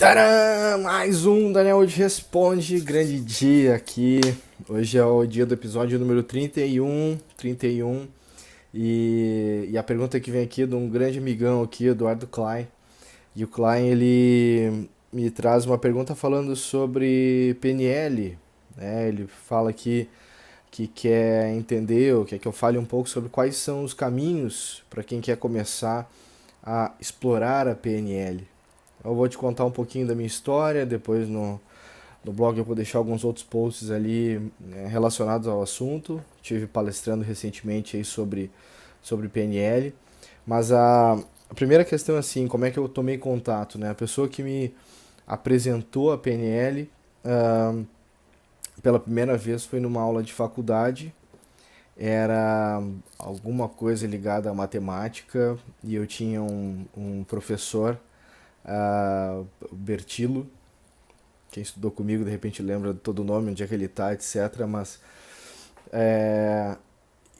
Tcharam! Mais um Daniel hoje responde, grande dia aqui. Hoje é o dia do episódio número 31. E a pergunta que vem aqui é de um grande amigão aqui, Eduardo Klein. E o Klein, ele me traz uma pergunta falando sobre PNL, né? Ele fala aqui que quer entender, ou quer que eu fale um pouco sobre quais são os caminhos para quem quer começar a explorar a PNL. Eu vou te contar um pouquinho da minha história, depois no blog eu vou deixar alguns outros posts ali, né, relacionados ao assunto. Tive palestrando recentemente aí sobre PNL, mas a primeira questão é assim, como é que eu tomei contato, né? A pessoa que me apresentou a PNL pela primeira vez foi numa aula de faculdade, era alguma coisa ligada à matemática e eu tinha um professor, o Bertilo. Quem estudou comigo de repente lembra de todo o nome, onde é que ele está, etc. Mas é,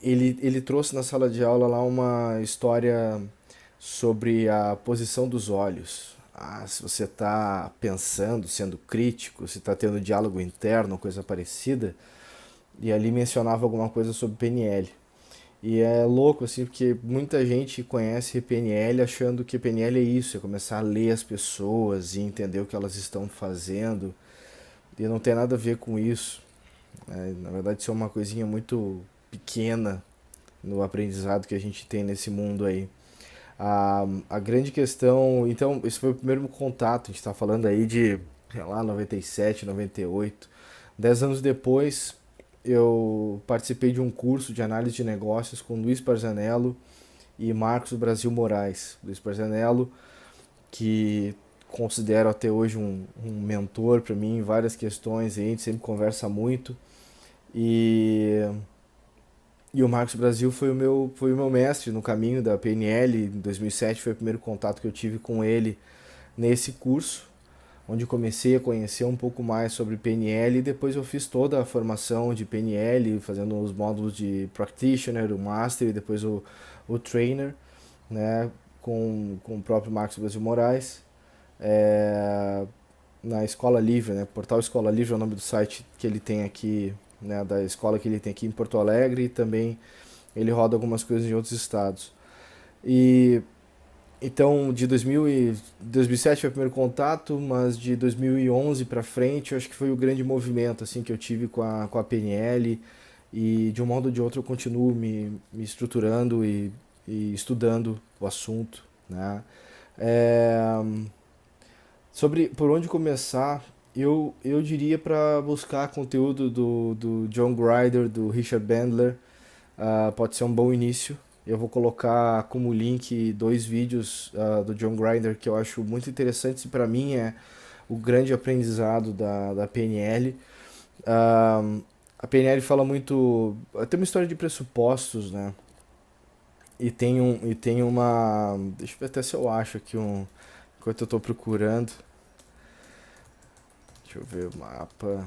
ele trouxe na sala de aula lá uma história sobre a posição dos olhos. Se você está pensando, sendo crítico, se está tendo diálogo interno, coisa parecida, e ali mencionava alguma coisa sobre PNL. E é louco, assim, porque muita gente conhece PNL achando que PNL é isso, é começar a ler as pessoas e entender o que elas estão fazendo. E não tem nada a ver com isso. Na verdade, isso é uma coisinha muito pequena no aprendizado que a gente tem nesse mundo aí. A grande questão, então, esse foi o primeiro contato, a gente está falando aí de, sei lá, 97, 98. 10 anos depois, eu participei de um curso de análise de negócios com Luiz Parzanello e Marcos Brasil Moraes. Luiz Parzanello, que considero até hoje um mentor para mim em várias questões, a gente sempre conversa muito. E, e o Marcos Brasil foi o meu mestre no caminho da PNL. Em 2007 foi o primeiro contato que eu tive com ele nesse curso, onde comecei a conhecer um pouco mais sobre PNL e depois eu fiz toda a formação de PNL, fazendo os módulos de Practitioner, o Master e depois o Trainer, né, com o próprio Marcos Brasil Moraes, é, na Escola Livre, né, Portal Escola Livre é o nome do site que ele tem aqui, né, da escola que ele tem aqui em Porto Alegre, e também ele roda algumas coisas em outros estados. E então, de 2007 foi o primeiro contato, mas de 2011 para frente, eu acho que foi o grande movimento assim que eu tive com a PNL, e de um modo ou de outro eu continuo me estruturando e estudando o assunto, né? É, sobre por onde começar, eu diria para buscar conteúdo do John Grider, do Richard Bandler. Pode ser um bom início. Eu vou colocar como link dois vídeos do John Grinder que eu acho muito interessantes e para mim é o grande aprendizado da PNL. Ah, a PNL fala muito. Tem uma história de pressupostos, né? E tem uma. Deixa eu ver até se eu acho aqui um. Enquanto eu estou procurando. Deixa eu ver o mapa.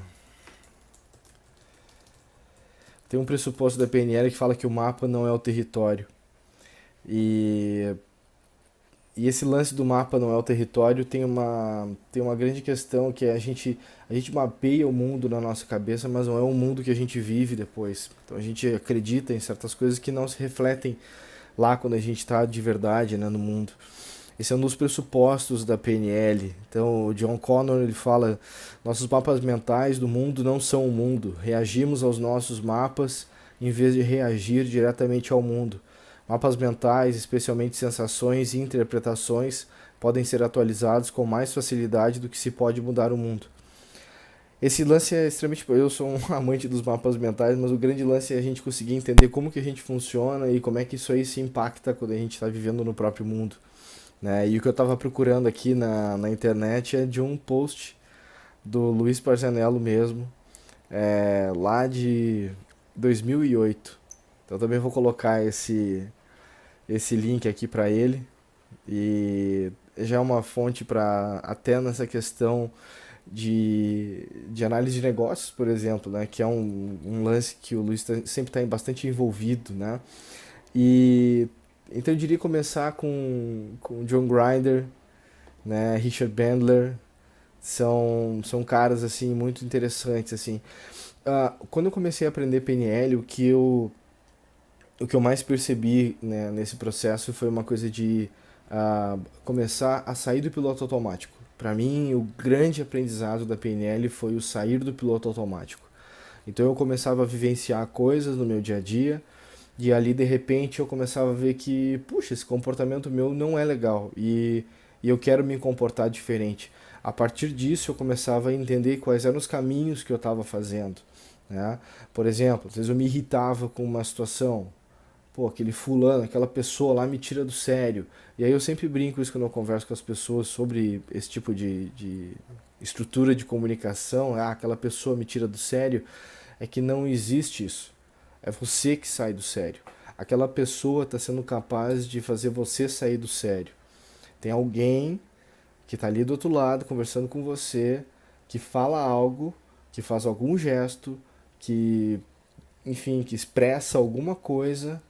Tem um pressuposto da PNL que fala que o mapa não é o território. E E esse lance do mapa não é o território tem uma grande questão que é a gente mapeia o mundo na nossa cabeça, mas não é o mundo que a gente vive depois. Então a gente acredita em certas coisas que não se refletem lá quando a gente está de verdade, né, no mundo. Esse é um dos pressupostos da PNL. Então o John Connor ele fala: nossos mapas mentais do mundo não são o mundo. Reagimos aos nossos mapas em vez de reagir diretamente ao mundo. Mapas mentais, especialmente sensações e interpretações, podem ser atualizados com mais facilidade do que se pode mudar o mundo. Esse lance é extremamente. Eu sou um amante dos mapas mentais, mas o grande lance é a gente conseguir entender como que a gente funciona e como é que isso aí se impacta quando a gente está vivendo no próprio mundo, né? E o que eu estava procurando aqui na internet é de um post do Luiz Parzanello mesmo, lá de 2008. Então também vou colocar esse link aqui para ele, e já é uma fonte para até nessa questão de análise de negócios, por exemplo, né, que é um lance que o Luiz sempre está bastante envolvido, né? E então eu diria começar com John Grinder, né, Richard Bandler. são caras, assim, muito interessantes, assim. Quando eu comecei a aprender PNL, o que eu mais percebi, né, nesse processo foi uma coisa de começar a sair do piloto automático. Para mim, o grande aprendizado da PNL foi o sair do piloto automático. Então eu começava a vivenciar coisas no meu dia a dia e ali de repente eu começava a ver que, puxa, esse comportamento meu não é legal e eu quero me comportar diferente. A partir disso eu começava a entender quais eram os caminhos que eu estava fazendo, né? Por exemplo, às vezes eu me irritava com uma situação, pô, aquele fulano, aquela pessoa lá me tira do sério. E aí eu sempre brinco isso quando eu converso com as pessoas sobre esse tipo de estrutura de comunicação, aquela pessoa me tira do sério, é que não existe isso. É você que sai do sério. Aquela pessoa está sendo capaz de fazer você sair do sério. Tem alguém que está ali do outro lado conversando com você, que fala algo, que faz algum gesto, que, enfim, que expressa alguma coisa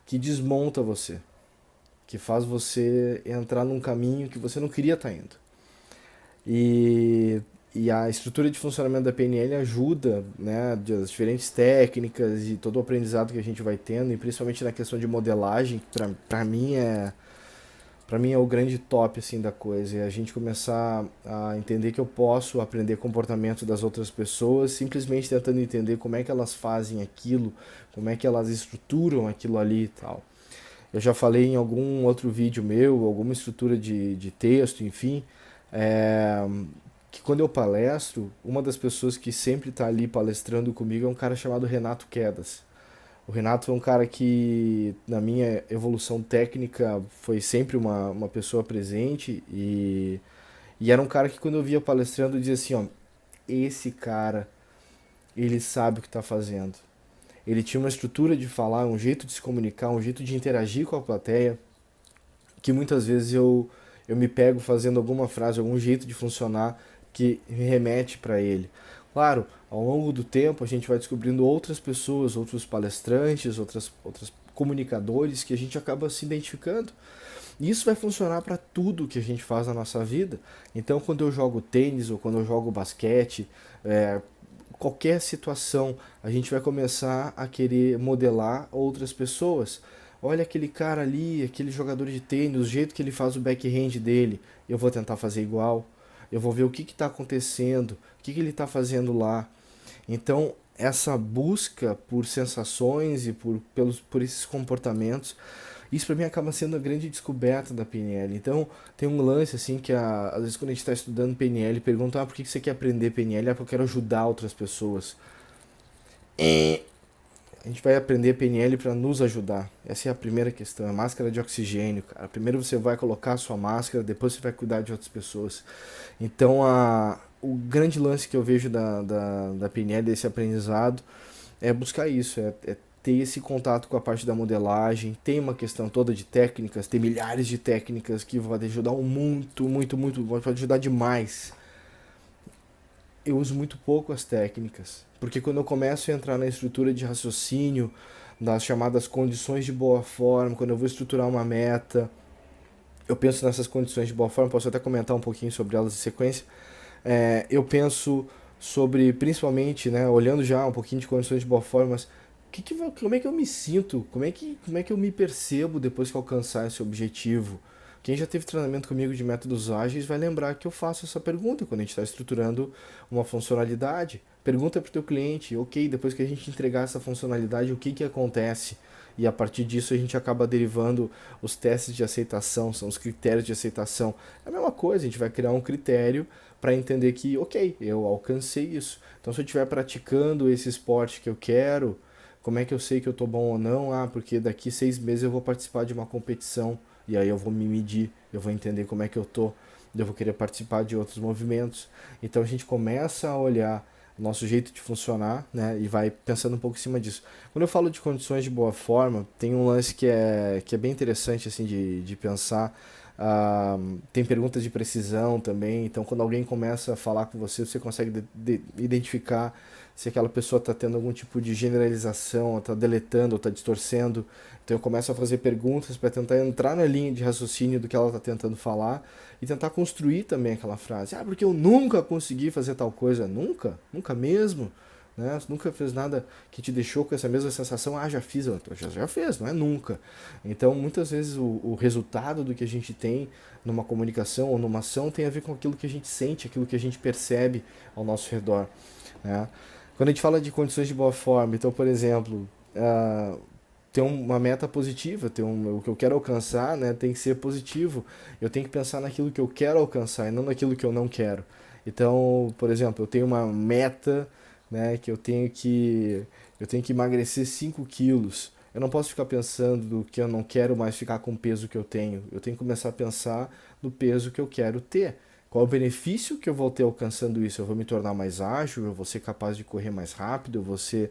que desmonta você, que faz você entrar num caminho que você não queria estar indo. E, e a estrutura de funcionamento da PNL ajuda, né, as diferentes técnicas e todo o aprendizado que a gente vai tendo, e principalmente na questão de modelagem, que para mim é o grande top assim da coisa, é a gente começar a entender que eu posso aprender comportamento das outras pessoas simplesmente tentando entender como é que elas fazem aquilo, como é que elas estruturam aquilo ali e tal. Eu já falei em algum outro vídeo meu, alguma estrutura de texto, enfim, é, que quando eu palestro, uma das pessoas que sempre está ali palestrando comigo é um cara chamado Renato Quedas. O Renato é um cara que, na minha evolução técnica, foi sempre uma pessoa presente e era um cara que, quando eu via palestrando, eu dizia assim: ó, esse cara, ele sabe o que está fazendo. Ele tinha uma estrutura de falar, um jeito de se comunicar, um jeito de interagir com a plateia, que muitas vezes eu me pego fazendo alguma frase, algum jeito de funcionar que me remete para ele. Claro, ao longo do tempo a gente vai descobrindo outras pessoas, outros palestrantes, outras comunicadores que a gente acaba se identificando. E isso vai funcionar para tudo que a gente faz na nossa vida. Então, quando eu jogo tênis ou quando eu jogo basquete, qualquer situação, a gente vai começar a querer modelar outras pessoas. Olha aquele cara ali, aquele jogador de tênis, o jeito que ele faz o backhand dele, eu vou tentar fazer igual. Eu vou ver o que está acontecendo, o que ele está fazendo lá. Então, essa busca por sensações e por esses comportamentos, isso para mim acaba sendo a grande descoberta da PNL. Então, tem um lance assim que às vezes quando a gente está estudando PNL, perguntam: por que você quer aprender PNL? Porque eu quero ajudar outras pessoas. A gente vai aprender PNL para nos ajudar. Essa é a primeira questão, a máscara de oxigênio, cara. Primeiro você vai colocar a sua máscara, depois você vai cuidar de outras pessoas. Então, o grande lance que eu vejo da PNL, desse aprendizado, é buscar isso, é ter esse contato com a parte da modelagem. Tem uma questão toda de técnicas, tem milhares de técnicas que vão ajudar muito, muito, muito, pode ajudar demais. Eu uso muito pouco as técnicas, porque quando eu começo a entrar na estrutura de raciocínio, das chamadas condições de boa forma, quando eu vou estruturar uma meta, eu penso nessas condições de boa forma, posso até comentar um pouquinho sobre elas em sequência. Eu penso sobre, principalmente, né, olhando já um pouquinho de condições de boa forma, mas como é que eu me sinto? Como é que eu me percebo depois que alcançar esse objetivo? Quem já teve treinamento comigo de métodos ágeis vai lembrar que eu faço essa pergunta quando a gente está estruturando uma funcionalidade. Pergunta para o teu cliente, ok, depois que a gente entregar essa funcionalidade, o que acontece? E a partir disso a gente acaba derivando os testes de aceitação, são os critérios de aceitação. É a mesma coisa, a gente vai criar um critério para entender que, ok, eu alcancei isso. Então, se eu estiver praticando esse esporte que eu quero, como é que eu sei que eu estou bom ou não? Porque daqui 6 meses eu vou participar de uma competição e aí eu vou me medir, eu vou entender como é que eu tô, eu vou querer participar de outros movimentos. Então a gente começa a olhar o nosso jeito de funcionar, né, e vai pensando um pouco em cima disso. Quando eu falo de condições de boa forma, tem um lance que é bem interessante assim de pensar. Tem perguntas de precisão também, então quando alguém começa a falar com você, você consegue identificar se aquela pessoa está tendo algum tipo de generalização, está deletando, ou está distorcendo. Então eu começo a fazer perguntas para tentar entrar na linha de raciocínio do que ela está tentando falar e tentar construir também aquela frase. Ah, porque eu nunca consegui fazer tal coisa. Nunca? Nunca mesmo? Né? Você nunca fez nada que te deixou com essa mesma sensação, já fiz, já fez, não é nunca. Então, muitas vezes o resultado do que a gente tem numa comunicação ou numa ação tem a ver com aquilo que a gente sente, aquilo que a gente percebe ao nosso redor. Né? Quando a gente fala de condições de boa forma, então, por exemplo, ter uma meta positiva, o que eu quero alcançar, né, tem que ser positivo. Eu tenho que pensar naquilo que eu quero alcançar e não naquilo que eu não quero. Então, por exemplo, eu tenho uma meta, né, que eu tenho que emagrecer 5 quilos. Eu não posso ficar pensando que eu não quero mais ficar com o peso que eu tenho. Eu tenho que começar a pensar no peso que eu quero ter. Qual o benefício que eu vou ter alcançando isso? Eu vou me tornar mais ágil, eu vou ser capaz de correr mais rápido, eu vou ser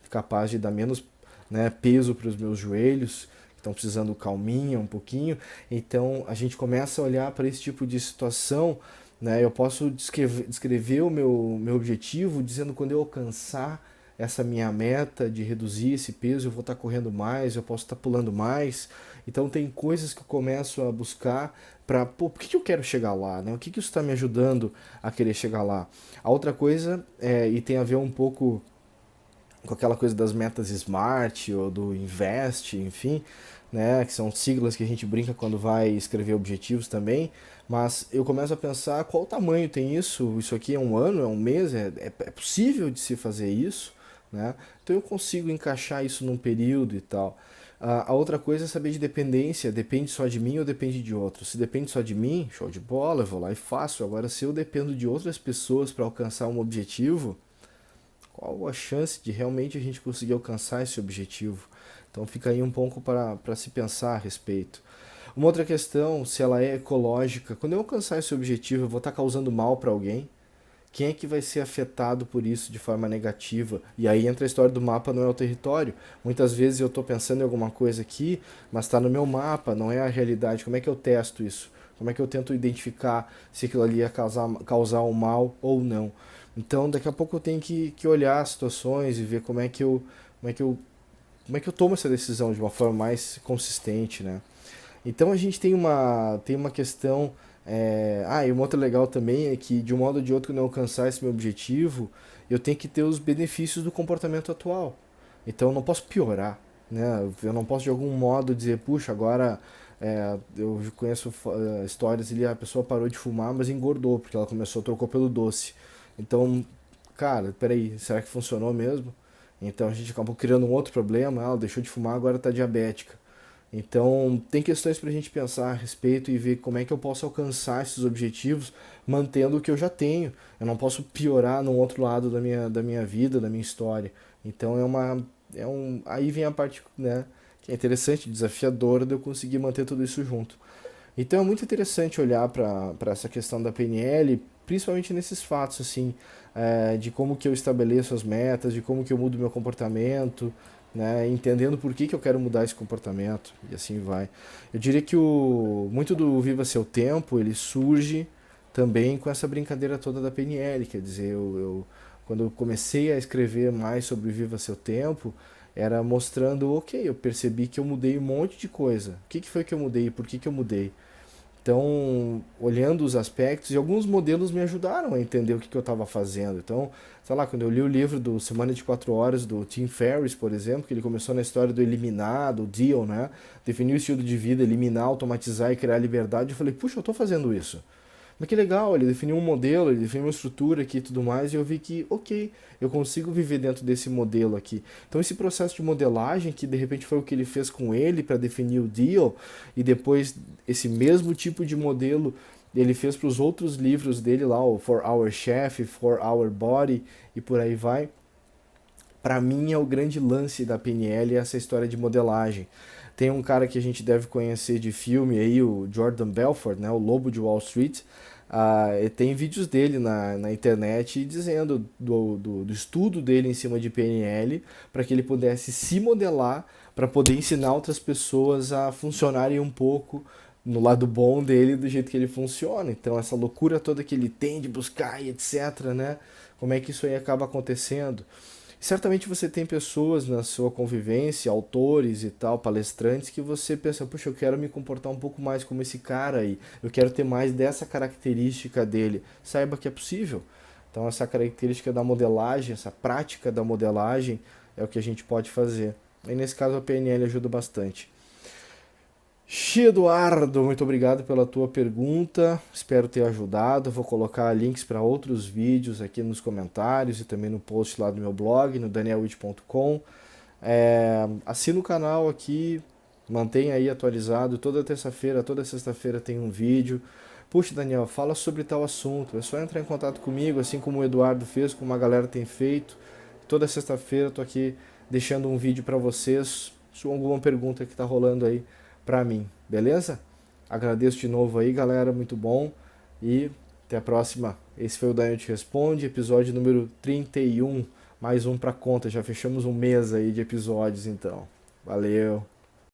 capaz de dar menos, né, peso para os meus joelhos, que estão precisando calminha um pouquinho. Então a gente começa a olhar para esse tipo de situação, né? Eu posso descrever o meu objetivo dizendo quando eu alcançar essa minha meta de reduzir esse peso, eu vou estar correndo mais, eu posso estar pulando mais. Então tem coisas que eu começo a buscar para, pô, por que eu quero chegar lá, né? O que isso está me ajudando a querer chegar lá? A outra coisa, e tem a ver um pouco com aquela coisa das metas SMART ou do INVEST, enfim, né, que são siglas que a gente brinca quando vai escrever objetivos também, mas eu começo a pensar qual tamanho tem isso aqui é um ano, é um mês, é possível de se fazer isso, né? Então eu consigo encaixar isso num período e tal. A outra coisa é saber de dependência, depende só de mim ou depende de outros. Se depende só de mim, show de bola, eu vou lá e faço. Agora, se eu dependo de outras pessoas para alcançar um objetivo, qual a chance de realmente a gente conseguir alcançar esse objetivo? Então fica aí um pouco para se pensar a respeito. Uma outra questão, se ela é ecológica, quando eu alcançar esse objetivo, eu vou estar causando mal para alguém? Quem é que vai ser afetado por isso de forma negativa? E aí entra a história do mapa, não é o território. Muitas vezes eu estou pensando em alguma coisa aqui, mas está no meu mapa, não é a realidade. Como é que eu testo isso? Como é que eu tento identificar se aquilo ali ia causar um mal ou não? Então, daqui a pouco eu tenho que olhar as situações e ver como é que eu, como é que eu tomo essa decisão de uma forma mais consistente, né? Então a gente tem uma questão. E uma outra legal também é que, de um modo ou de outro, quando eu alcançar esse meu objetivo, eu tenho que ter os benefícios do comportamento atual. Então eu não posso piorar, né? Eu não posso de algum modo dizer, puxa, agora eu conheço histórias ali, a pessoa parou de fumar, mas engordou, porque ela trocou pelo doce. Então, cara, peraí, será que funcionou mesmo? Então a gente acabou criando um outro problema, ela deixou de fumar, agora está diabética. Então, tem questões para a gente pensar a respeito e ver como é que eu posso alcançar esses objetivos mantendo o que eu já tenho. Eu não posso piorar num outro lado da minha vida, da minha história. Então, aí vem a parte, né, que é interessante, desafiadora de eu conseguir manter tudo isso junto. Então, é muito interessante olhar para essa questão da PNL, principalmente nesses fatos, assim, de como que eu estabeleço as metas, de como que eu mudo meu comportamento, né, entendendo por que eu quero mudar esse comportamento e assim vai. Eu diria que muito do Viva Seu Tempo ele surge também com essa brincadeira toda da PNL, quer dizer, quando eu comecei a escrever mais sobre o Viva Seu Tempo, era mostrando, ok, eu percebi que eu mudei um monte de coisa. O que foi que eu mudei? Por que eu mudei? Então, olhando os aspectos, e alguns modelos me ajudaram a entender o que eu estava fazendo. Então, sei lá, quando eu li o livro do Semana de 4 Horas, do Tim Ferriss, por exemplo, que ele começou na história do eliminar, do deal, né? Definir o estilo de vida, eliminar, automatizar e criar liberdade, eu falei, puxa, eu estou fazendo isso. Mas que legal, ele definiu um modelo, ele definiu uma estrutura aqui e tudo mais, e eu vi que, ok, eu consigo viver dentro desse modelo aqui. Então esse processo de modelagem, que de repente foi o que ele fez com ele para definir o deal, e depois esse mesmo tipo de modelo ele fez para os outros livros dele lá, o For Our Chef, For Our Body, e por aí vai. Para mim é o grande lance da PNL essa história de modelagem. Tem um cara que a gente deve conhecer de filme aí, o Jordan Belfort, né, o Lobo de Wall Street. Tem vídeos dele na internet dizendo do estudo dele em cima de PNL para que ele pudesse se modelar para poder ensinar outras pessoas a funcionarem um pouco no lado bom dele, do jeito que ele funciona. Então, essa loucura toda que ele tem de buscar e etc, né? Como é que isso aí acaba acontecendo? Certamente você tem pessoas na sua convivência, autores e tal, palestrantes, que você pensa, puxa, eu quero me comportar um pouco mais como esse cara aí, eu quero ter mais dessa característica dele. Saiba que é possível. Então, essa característica da modelagem, essa prática da modelagem, é o que a gente pode fazer. E nesse caso, a PNL ajuda bastante. Eduardo, muito obrigado pela tua pergunta. Espero ter ajudado. Vou colocar links para outros vídeos aqui nos comentários e também no post lá do meu blog, no danielwitch.com. Assina o canal aqui, mantenha aí atualizado. Toda terça-feira, toda sexta-feira tem um vídeo. Puxa, Daniel, fala sobre tal assunto. É só entrar em contato comigo, assim como o Eduardo fez, como a galera tem feito. Toda sexta-feira eu tô aqui deixando um vídeo para vocês, se alguma pergunta que tá rolando aí para mim, beleza? Agradeço de novo aí, galera, muito bom e até a próxima. Esse foi o Daniel Te Responde, episódio número 31, mais um pra conta, já fechamos um mês aí de episódios então. Valeu!